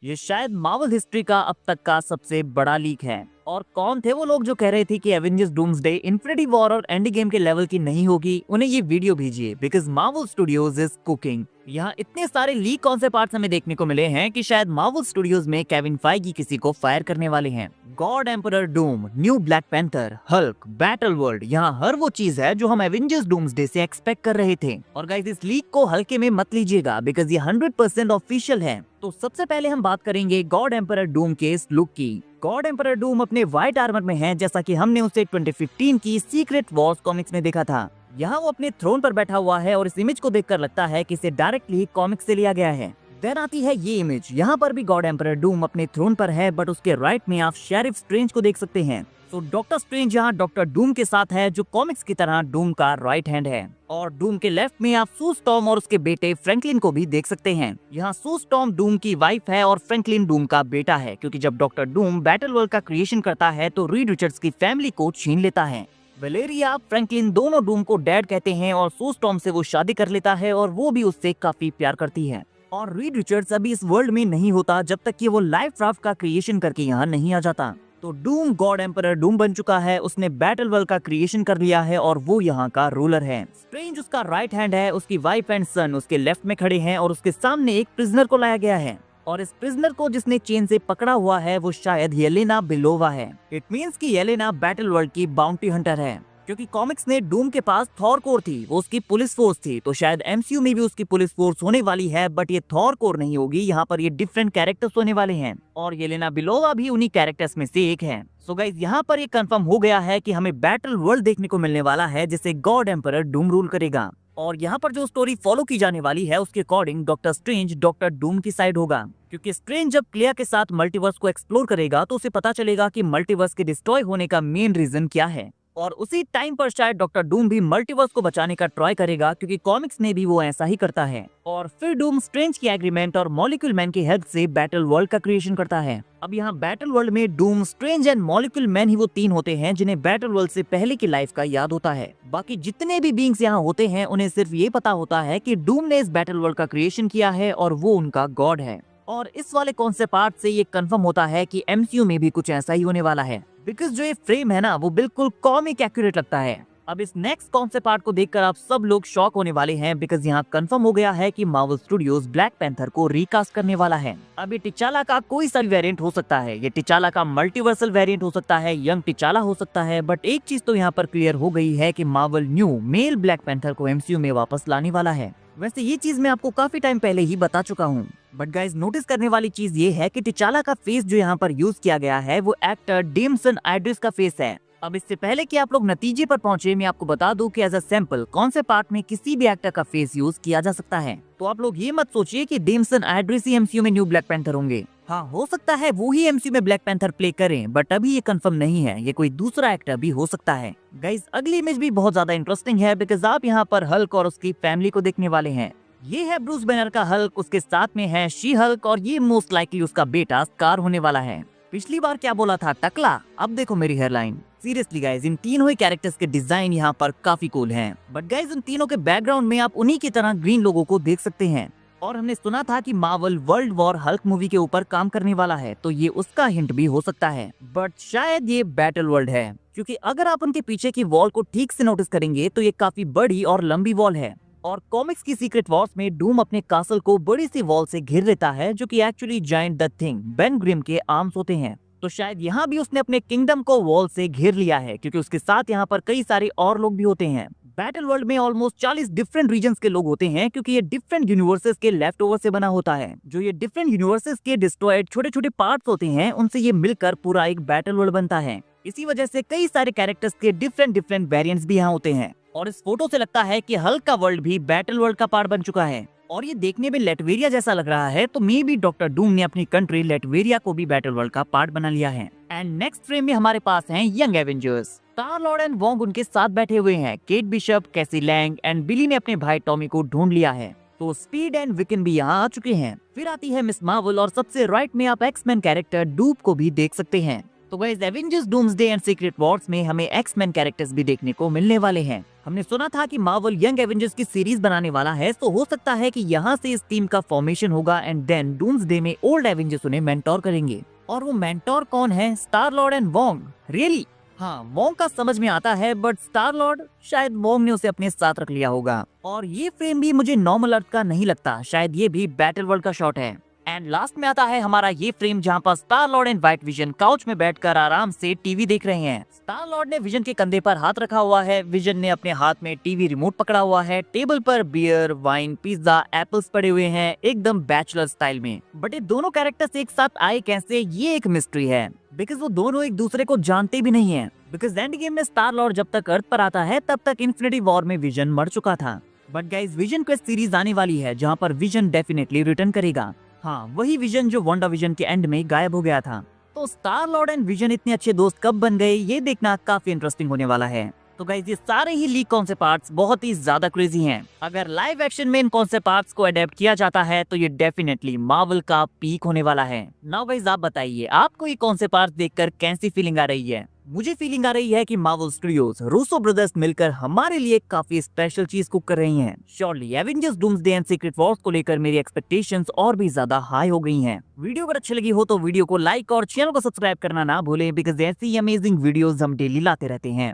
ये शायद Marvel history का अब तक का सबसे बड़ा लीक है। और कौन थे वो लोग जो कह रहे थे कि एवेंजर्स डूम्सडे इन्फिनिटी वॉर और एंड गेम के लेवल की नहीं होगी, उन्हें ये वीडियो भेजिए because Marvel studios is cooking. यहाँ इतने सारे लीक कौन से पार्ट्स हमें देखने को मिले हैं कि शायद मार्वल स्टूडियोज में केविन फाइगी किसी को फायर करने वाले हैं। God emperor Doom, new black panther, Hulk, battle world, यहाँ हर वो चीज है जो हम एवेंजर्स डूम्सडे से एक्सपेक्ट कर रहे थे। और गाइस इस लीक को हल्के में मत लीजिएगा बिकॉज ये 100% ऑफिशियल है। तो सबसे पहले हम बात करेंगे गॉड एम्परर डूम के इस लुक की। गॉड एम्परर डूम अपने व्हाइट आर्मर में है जैसा कि हमने उसे 2015 की सीक्रेट वॉर्स कॉमिक्स में देखा था। यहाँ वो अपने थ्रोन पर बैठा हुआ है और इस इमेज को देखकर लगता है कि इसे डायरेक्टली कॉमिक्स से लिया गया है। देन आती है ये इमेज, यहाँ पर भी गॉड एम्परर डूम अपने थ्रोन पर है बट उसके राइट में आप शेरिफ स्ट्रेंज को देख सकते हैं। तो डॉक्टर स्ट्रेंज यहाँ डॉक्टर डूम के साथ है जो कॉमिक्स की तरह डूम का राइट हैंड है। और डूम के लेफ्ट में आप सू स्टॉर्म और उसके बेटे फ्रैंकलिन को भी देख सकते हैं। यहाँ सू स्टॉर्म डूम की वाइफ है और फ्रैंकलिन डूम का बेटा है, क्योंकि जब डॉक्टर डूम बैटल वर्ल्ड का क्रिएशन करता है तो रीड रिचर्ड्स की फैमिली को छीन लेता है। वेलेरिया, फ्रैंकलिन दोनों डूम को डैड कहते हैं और सू स्टॉर्म से वो शादी कर लेता है और वो भी उससे काफी प्यार करती है। और रीड रिचर्ड्स अभी इस वर्ल्ड में नहीं होता जब तक कि वो लाइफ राफ्ट का क्रिएशन करके यहाँ नहीं आ जाता। तो डूम गॉड एम्परर डूम बन चुका है, उसने बैटल वर्ल्ड का क्रिएशन कर लिया है और वो यहाँ का रूलर है। स्ट्रेंज उसका राइट हैंड है, उसकी वाइफ एंड सन उसके लेफ्ट में खड़े हैं और उसके सामने एक प्रिजनर को लाया गया है। और इस प्रिजनर को जिसने चेन से पकड़ा हुआ है वो शायद येलेना बिलोवा है। इट मीन्स कि येलेना बैटल वर्ल्ड की बाउंटी हंटर है, क्योंकि कॉमिक्स में डूम के पास थॉर कोर थी, वो उसकी पुलिस फोर्स थी। तो शायद एमसीयू में भी उसकी पुलिस फोर्स होने वाली है, बट ये थॉर कोर नहीं होगी, यहाँ पर ये डिफरेंट कैरेक्टर्स होने वाले हैं और येलेना बिलोवा भी उन्हीं कैरेक्टर्स में से एक है। सो गाइस यहाँ पर ये कंफर्म हो गया है कि हमें बैटल वर्ल्ड देखने को मिलने वाला है जिसे गॉड एम्परर डूम रूल करेगा। और यहाँ पर जो स्टोरी फॉलो की जाने वाली है उसके according doctor strange doctor Doom की साइड होगा, क्योंकि स्ट्रेंज जब क्लिया के साथ मल्टीवर्स को एक्सप्लोर करेगा तो उसे पता चलेगा कि मल्टीवर्स के डिस्ट्रॉय होने का मेन रीजन क्या है। और उसी टाइम पर शायद डॉक्टर डूम भी मल्टीवर्स को बचाने का ट्राई करेगा, क्योंकि कॉमिक्स में भी वो ऐसा ही करता है। और फिर डूम स्ट्रेंज की एग्रीमेंट और मॉलिक्यूल मैन की हेल्प से बैटल वर्ल्ड का क्रिएशन करता है। अब यहाँ बैटल वर्ल्ड में Doom, Strange and Molecule Man ही वो तीन होते हैं जिन्हें बैटल वर्ल्ड से पहले की लाइफ का याद होता है। बाकी जितने भी बींग्स यहाँ होते हैं उन्हें सिर्फ ये पता होता है कि डूम ने इस बैटल वर्ल्ड का क्रिएशन किया है और वो उनका गॉड है। और इस वाले कॉन्सेप्ट पार्ट से ये कंफर्म होता है कि एमसीयू में भी कुछ ऐसा ही होने वाला है, बिकॉज जो ये फ्रेम है ना वो बिल्कुल कॉमिक एक्यूरेट लगता है। अब इस नेक्स्ट कॉन्सेप्ट पार्ट को देखकर आप सब लोग शॉक होने वाले हैं, बिकॉज यहाँ कंफर्म हो गया है कि मार्वल स्टूडियोज ब्लैक पैंथर को रिकास्ट करने वाला है। अब ये टिचाला का कोई सा वेरिएंट हो सकता है, ये टिचाला का मल्टीवर्सल वेरिएंट हो सकता है, यंग टिचाला हो सकता है, बट एक चीज तो यहाँ पर क्लियर हो गई है कि Marvel new male Black Panther को एमसीयू में वापस लाने वाला है। वैसे ये चीज मैं आपको काफी टाइम पहले ही बता चुका हूँ, बट गाइज नोटिस करने वाली चीज ये है कि टिचाला का फेस जो यहाँ पर यूज किया गया है वो एक्टर डेमसन आइड्रिस का फेस है। अब इससे पहले कि आप लोग नतीजे पर पहुंचे, मैं आपको बता दूं कि एज अ सैंपल कौन से पार्ट में किसी भी एक्टर का फेस यूज किया जा सकता है। तो आप लोग ये मत सोचिए कि डेमसन आइड्रिस ही एमसीयू में न्यू ब्लैक पैंथर होंगे। हाँ, हो सकता है वो ही एमसीयू में ब्लैक पैंथर प्ले करें, बट अभी ये कंफर्म नहीं है, ये कोई दूसरा एक्टर भी हो सकता है। गाइज अगली इमेज भी बहुत ज्यादा इंटरेस्टिंग है, बिकॉज आप यहाँ पर हल्क और उसकी फैमिली को देखने वाले हैं। ये है ब्रूस बैनर का हल्क, उसके साथ में है शी हल्क और ये मोस्ट लाइकली उसका बेटा स्कार होने वाला है। पिछली बार क्या बोला था, टकला, अब देखो मेरी हेयरलाइन। सीरियसली गाइज इन तीनों ही कैरेक्टर्स के डिजाइन यहाँ पर काफी कूल हैं, बट गाइज इन तीनों के बैकग्राउंड में आप उन्हीं की तरह ग्रीन लोगों को देख सकते हैं। और हमने सुना था कि Marvel world war Hulk movie के ऊपर काम करने वाला है, तो ये उसका हिंट भी हो सकता है, बट शायद ये बैटल वर्ल्ड है, क्योंकि अगर आप उनके पीछे की वॉल को ठीक से नोटिस करेंगे तो ये काफी बड़ी और लंबी वॉल है। और कॉमिक्स की सीक्रेट वॉर्स में डूम अपने कासल को बड़ी सी वॉल से घेर लेता है, जो कि actually giant the thing Ben Grimm के आर्म्स होते हैं। तो शायद यहाँ भी उसने अपने किंगडम को वॉल से घेर लिया है, क्योंकि उसके साथ यहाँ पर कई सारे और लोग भी होते हैं। बैटल वर्ल्ड में ऑलमोस्ट 40 डिफरेंट रीजन्स के लोग होते हैं, क्योंकि ये डिफरेंट यूनिवर्सेस के लेफ्ट ओवर से बना होता है। जो ये डिफरेंट यूनिवर्सेस के डिस्ट्रॉयड छोटे छोटे पार्ट्स होते हैं, उनसे ये मिलकर पूरा एक बैटल वर्ल्ड बनता है। इसी वजह से कई सारे कैरेक्टर्स के डिफरेंट डिफरेंट वेरिएंट्स भी यहाँ होते हैं। और इस फोटो से लगता है कि हल्क का वर्ल्ड भी बैटल वर्ल्ड का पार्ट बन चुका है, और ये देखने में लेटवेरिया जैसा लग रहा है, तो मे बी डॉक्टर डूम ने अपनी कंट्री लेटवेरिया को भी बैटल वर्ल्ड का पार्ट बना लिया है। एंड नेक्स्ट फ्रेम में हमारे पास हैं young Avengers. Star Lord and Wong उनके साथ बैठे हुए हैं। केट बिशप, कैसी लैंग एंड बिली ने अपने भाई टॉमी को ढूंढ लिया है। तो स्पीड एंड विकन भी यहाँ आ चुके हैं। फिर आती है मिस मार्वल और सबसे राइट में आप एक्समैन कैरेक्टर डूब को भी देख सकते हैं। तो guys Avengers doomsday and secret Wars में हमें एक्स-मैन कैरेक्टर्स भी देखने को मिलने वाले हैं। हमने सुना था कि मार्वल यंग एवेंजर्स की सीरीज बनाने वाला है, तो हो सकता है कि यहाँ से इस टीम का फॉर्मेशन होगा एंड देन डूम्सडे में ओल्ड एवेंजर्स उन्हें मेंटोर करेंगे। और वो मेंटोर कौन है? Star Lord and Wong. Really? हाँ, वोंग का समझ में आता है, बट स्टार लॉर्ड शायद वोंग ने उसे अपने साथ रख लिया होगा। और ये फ्रेम भी मुझे नॉर्मल अर्थ का नहीं लगता, शायद ये भी बैटल वर्ल्ड का शॉट है। एंड लास्ट में आता है हमारा ये फ्रेम जहाँ पर star Lord and white vision couch में बैठकर आराम से टीवी देख रहे हैं। स्टार लॉर्ड ने विजन के कंधे पर हाथ रखा हुआ है, विजन ने अपने हाथ में टीवी रिमोट पकड़ा हुआ है, टेबल पर बियर, वाइन, पिज्जा, एप्पल्स पड़े हुए हैं, एकदम बैचलर स्टाइल में। बट ये दोनों कैरेक्टर्स एक साथ आए कैसे, ये एक मिस्ट्री है, बिकॉज वो दोनों एक दूसरे को जानते भी नहीं है। बिकॉज एंड गेम में स्टार लॉर्ड जब तक अर्थ पर आता है तब तक इन्फिनिटी वॉर में विजन मर चुका था। But guys vision quest series आने वाली है जहाँ पर विजन डेफिनेटली रिटर्न करेगा। हाँ, वही विजन जो वांडा विजन के एंड में गायब हो गया था। तो स्टार लॉर्ड एंड विजन इतने अच्छे दोस्त कब बन गए, ये देखना काफी इंटरेस्टिंग होने वाला है। तो गाइस ये सारे ही लीक कॉन्सेप्ट आर्ट्स बहुत ही ज्यादा क्रेजी हैं। अगर लाइव एक्शन में इन कॉन्सेप्ट आर्ट्स को अडेप्ट किया जाता है तो ये डेफिनेटली मार्वल का पीक होने वाला है। नाउ गाइस आप बताइए, आपको ये कॉन्सेप्ट आर्ट्स देखकर कैसी फीलिंग आ रही है? मुझे फीलिंग आ रही है कि मार्वल स्टूडियोज रूसो ब्रदर्स मिलकर हमारे लिए काफी स्पेशल चीज कुक कर रही हैं। Surely Avengers doomsday and secret Wars को लेकर मेरी एक्सपेक्टेशंस और भी ज्यादा हाई हो गई हैं। वीडियो अगर अच्छी लगी हो तो वीडियो को लाइक और चैनल को सब्सक्राइब करना ना भूलें, बिकॉज ऐसी अमेजिंग वीडियोस हम डेली लाते रहते हैं।